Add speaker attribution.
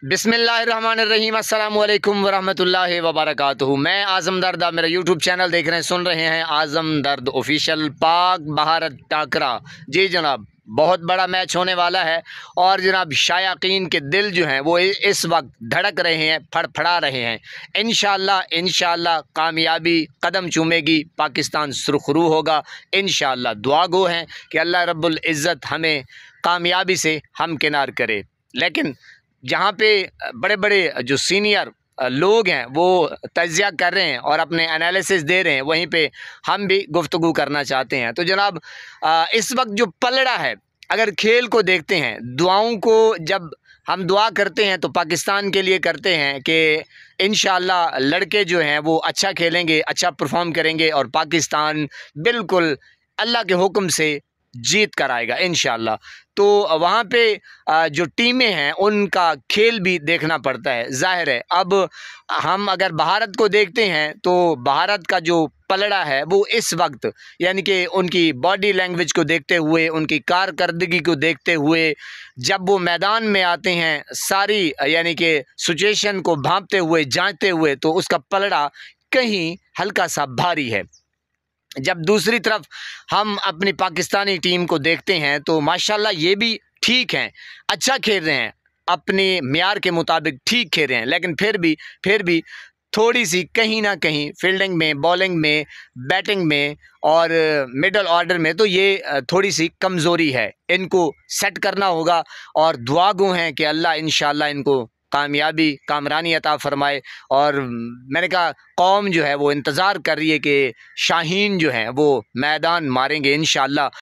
Speaker 1: बिस्मिल्लाहिर्रहमानिर्रहीम अस्सलाम वालेकुम वरहमतुल्लाहि वबरकातुहू। मैं आज़म दर्द, आप मेरा यूट्यूब चैनल देख रहे हैं, सुन रहे हैं आज़म दर्द ऑफिशियल। पाक भारत टाकरा, जी जनाब, बहुत बड़ा मैच होने वाला है और जनाब शायकीन के दिल जो हैं वो इस वक्त धड़क रहे हैं, फड़फड़ा रहे हैं। इंशाअल्लाह कामयाबी कदम चूमेगी, पाकिस्तान सुरखरू होगा इंशाअल्लाह। दुआ गो हैं कि अल्लाह रब्बुल इज़्ज़त हमें कामयाबी से हमकिनार करे। लेकिन जहाँ पे बड़े बड़े जो सीनियर लोग हैं वो तज्ज़िया कर रहे हैं और अपने एनालिसिस दे रहे हैं, वहीं पे हम भी गुफ्तगू करना चाहते हैं। तो जनाब इस वक्त जो पलड़ा है, अगर खेल को देखते हैं, दुआओं को जब हम दुआ करते हैं तो पाकिस्तान के लिए करते हैं कि इंशाअल्लाह लड़के जो हैं वो अच्छा खेलेंगे, अच्छा परफॉर्म करेंगे और पाकिस्तान बिल्कुल अल्लाह के हुक्म से जीत कर आएगा इंशाअल्लाह। तो वहाँ पे जो टीमें हैं उनका खेल भी देखना पड़ता है। ज़ाहिर है, अब हम अगर भारत को देखते हैं तो भारत का जो पलड़ा है वो इस वक्त, यानी कि उनकी बॉडी लैंग्वेज को देखते हुए, उनकी कारकर्दगी को देखते हुए, जब वो मैदान में आते हैं सारी यानी कि सिचुएशन को भांपते हुए, जांचते हुए, तो उसका पलड़ा कहीं हल्का सा भारी है। जब दूसरी तरफ हम अपनी पाकिस्तानी टीम को देखते हैं तो माशाल्लाह ये भी ठीक हैं, अच्छा खेल रहे हैं, अपने मियार के मुताबिक ठीक खेल रहे हैं, लेकिन फिर भी थोड़ी सी कहीं ना कहीं फील्डिंग में, बॉलिंग में, बैटिंग में और मिडल ऑर्डर में तो ये थोड़ी सी कमज़ोरी है। इनको सेट करना होगा और दुआ गो हैं कि अल्लाह इंशाअल्लाह इनको कामयाबी, कामरानी अता फ़रमाए। और मैंने कहा कौम जो है वो इंतज़ार कर रही है कि शाहीन जो हैं वो मैदान मारेंगे इंशाअल्लाह।